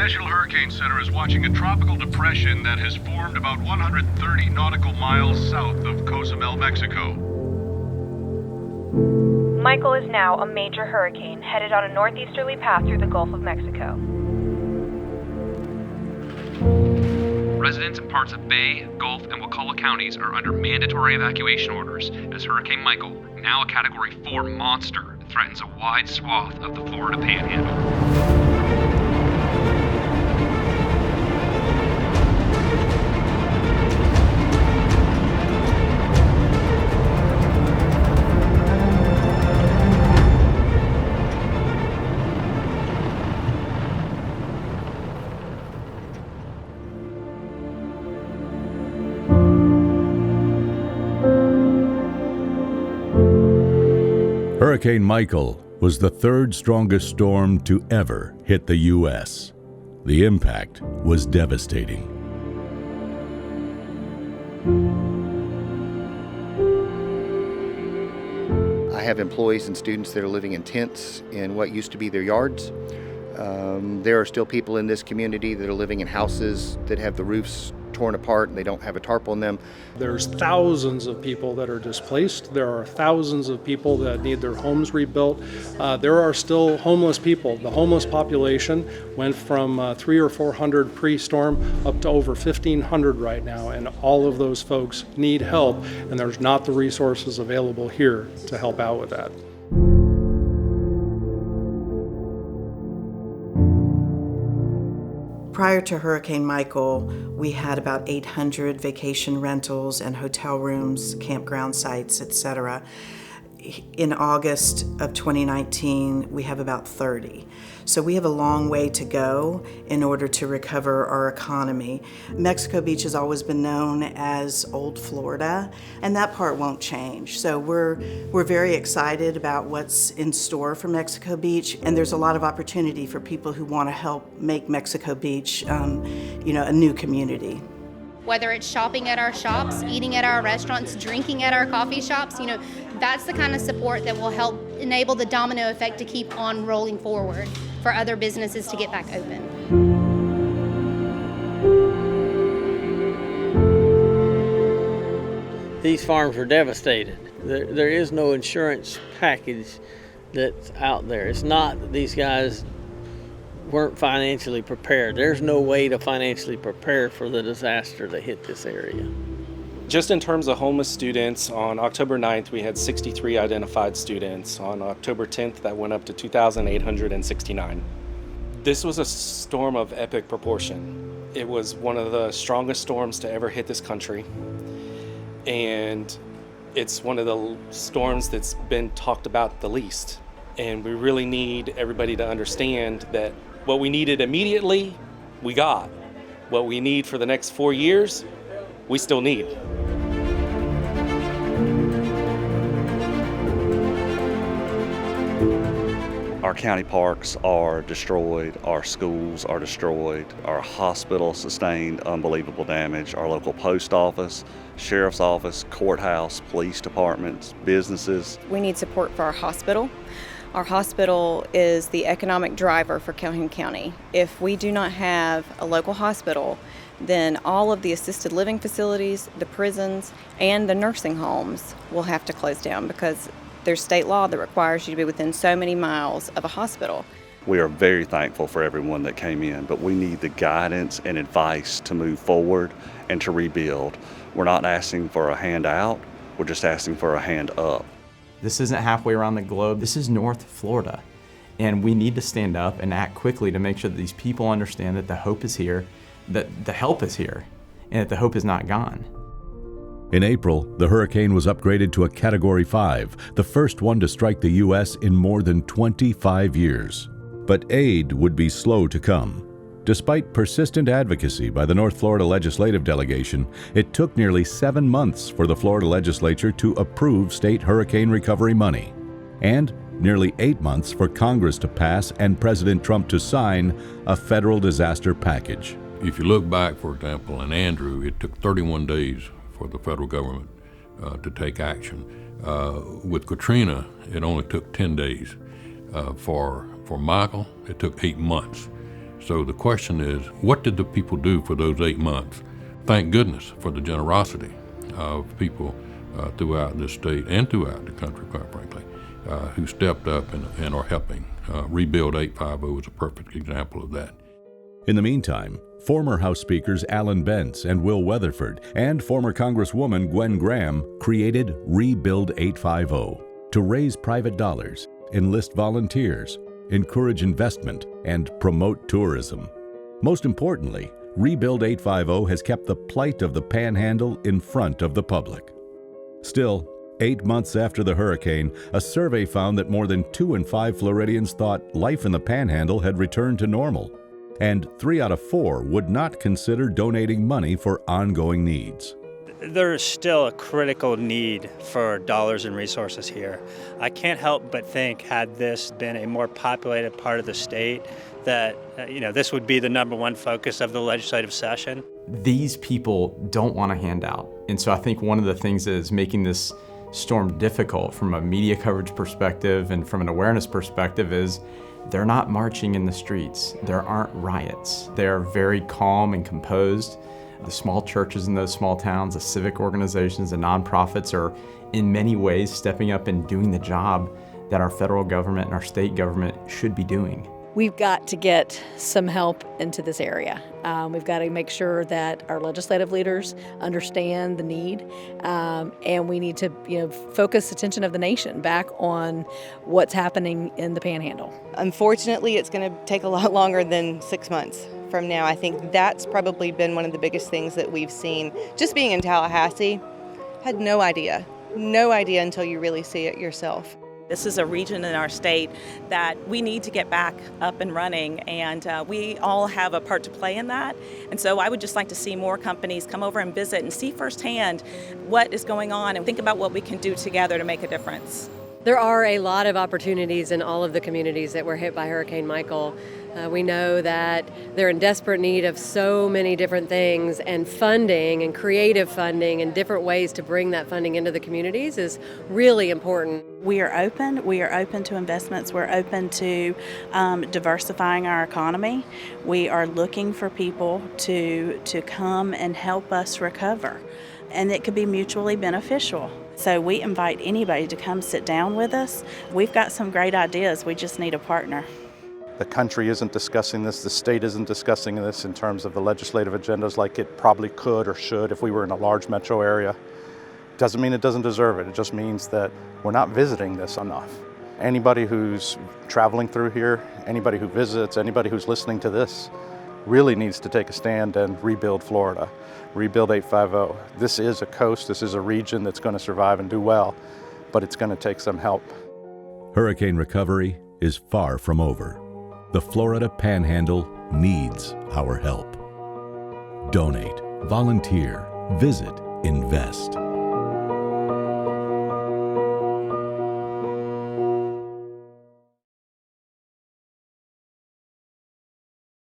National Hurricane Center is watching a tropical depression that has formed about 130 nautical miles south of Cozumel, Mexico. Michael is now a major hurricane headed on a northeasterly path through the Gulf of Mexico. Residents in parts of Bay, Gulf, and Wakulla counties are under mandatory evacuation orders as Hurricane Michael, now a Category 4 monster, threatens a wide swath of the Florida Panhandle. Hurricane Michael was the third strongest storm to ever hit the U.S. The impact was devastating. I have employees and students that are living in tents in what used to be their yards. There are still people in this community that are living in houses that have the roofs torn apart and they don't have a tarp on them. There's thousands of people that are displaced. There are thousands of people that need their homes rebuilt. There are still homeless people. The homeless population went from 300 or 400 pre-storm up to over 1,500 right now, and all of those folks need help, and there's not the resources available here to help out with that. Prior to Hurricane Michael, we had about 800 vacation rentals and hotel rooms, campground sites, etc. In August of 2019, we have about 30. So we have a long way to go in order to recover our economy. Mexico Beach has always been known as Old Florida, and that part won't change. So we're very excited about what's in store for Mexico Beach, and there's a lot of opportunity for people who want to help make Mexico Beach, a new community. Whether it's shopping at our shops, eating at our restaurants, drinking at our coffee shops, that's the kind of support that will help enable the domino effect to keep on rolling forward for other businesses to get back open. These farms are devastated. There is no insurance package that's out there. It's not that these guys weren't financially prepared. There's no way to financially prepare for the disaster that hit this area. Just in terms of homeless students, on October 9th, we had 63 identified students. On October 10th, that went up to 2,869. This was a storm of epic proportion. It was one of the strongest storms to ever hit this country. And it's one of the storms that's been talked about the least. And we really need everybody to understand that what we needed immediately, we got. What we need for the next 4 years, we still need. Our county parks are destroyed, our schools are destroyed, our hospital sustained unbelievable damage, our local post office, sheriff's office, courthouse, police departments, businesses. We need support for our hospital. Our hospital is the economic driver for Calhoun County. If we do not have a local hospital, then all of the assisted living facilities, the prisons, and the nursing homes will have to close down because there's state law that requires you to be within so many miles of a hospital. We are very thankful for everyone that came in, but we need the guidance and advice to move forward and to rebuild. We're not asking for a hand out, we're just asking for a hand up. This isn't halfway around the globe, this is North Florida. And we need to stand up and act quickly to make sure that these people understand that the hope is here, that the help is here, and that the hope is not gone. In April, the hurricane was upgraded to a Category 5, the first one to strike the U.S. in more than 25 years. But aid would be slow to come. Despite persistent advocacy by the North Florida Legislative Delegation, it took nearly 7 months for the Florida legislature to approve state hurricane recovery money, and nearly 8 months for Congress to pass and President Trump to sign a federal disaster package. If you look back, for example, in Andrew, it took 31 days for the federal government to take action. With Katrina, it only took 10 days. For Michael, it took 8 months. So the question is, what did the people do for those 8 months? Thank goodness for the generosity of people throughout this state and throughout the country, quite frankly, who stepped up and are helping. Rebuild 850 is a perfect example of that. In the meantime, former House Speakers Alan Bentz and Will Weatherford and former Congresswoman Gwen Graham created Rebuild 850 to raise private dollars, enlist volunteers, encourage investment, and promote tourism. Most importantly, Rebuild 850 has kept the plight of the Panhandle in front of the public. Still, 8 months after the hurricane, a survey found that more than 2 in 5 Floridians thought life in the Panhandle had returned to normal, and 3 out of 4 would not consider donating money for ongoing needs. There's still a critical need for dollars and resources here. I can't help but think, had this been a more populated part of the state, that this would be the number one focus of the legislative session. These people don't want a handout. And so I think one of the things that is making this storm difficult from a media coverage perspective and from an awareness perspective is they're not marching in the streets. There aren't riots. They're very calm and composed. The small churches in those small towns, the civic organizations, the nonprofits are in many ways stepping up and doing the job that our federal government and our state government should be doing. We've got to get some help into this area. We've got to make sure that our legislative leaders understand the need, and we need to focus attention of the nation back on what's happening in the Panhandle. Unfortunately, it's going to take a lot longer than 6 months from now. I think that's probably been one of the biggest things that we've seen. Just being in Tallahassee, had no idea until you really see it yourself. This is a region in our state that we need to get back up and running, and we all have a part to play in that. And so I would just like to see more companies come over and visit and see firsthand what is going on and think about what we can do together to make a difference. There are a lot of opportunities in all of the communities that were hit by Hurricane Michael. We know that they're in desperate need of so many different things, and funding and creative funding and different ways to bring that funding into the communities is really important. We are open to investments. We're open to diversifying our economy. We are looking for people to come and help us recover, and it could be mutually beneficial. So we invite anybody to come sit down with us. We've got some great ideas. We just need a partner. The country isn't discussing this, the state isn't discussing this in terms of the legislative agendas like it probably could or should if we were in a large metro area. Doesn't mean it doesn't deserve it, it just means that we're not visiting this enough. Anybody who's traveling through here, anybody who visits, anybody who's listening to this really needs to take a stand and rebuild Florida. Rebuild 850. This is a coast, this is a region that's going to survive and do well, but it's going to take some help. Hurricane recovery is far from over. The Florida Panhandle needs our help. Donate, volunteer, visit, invest.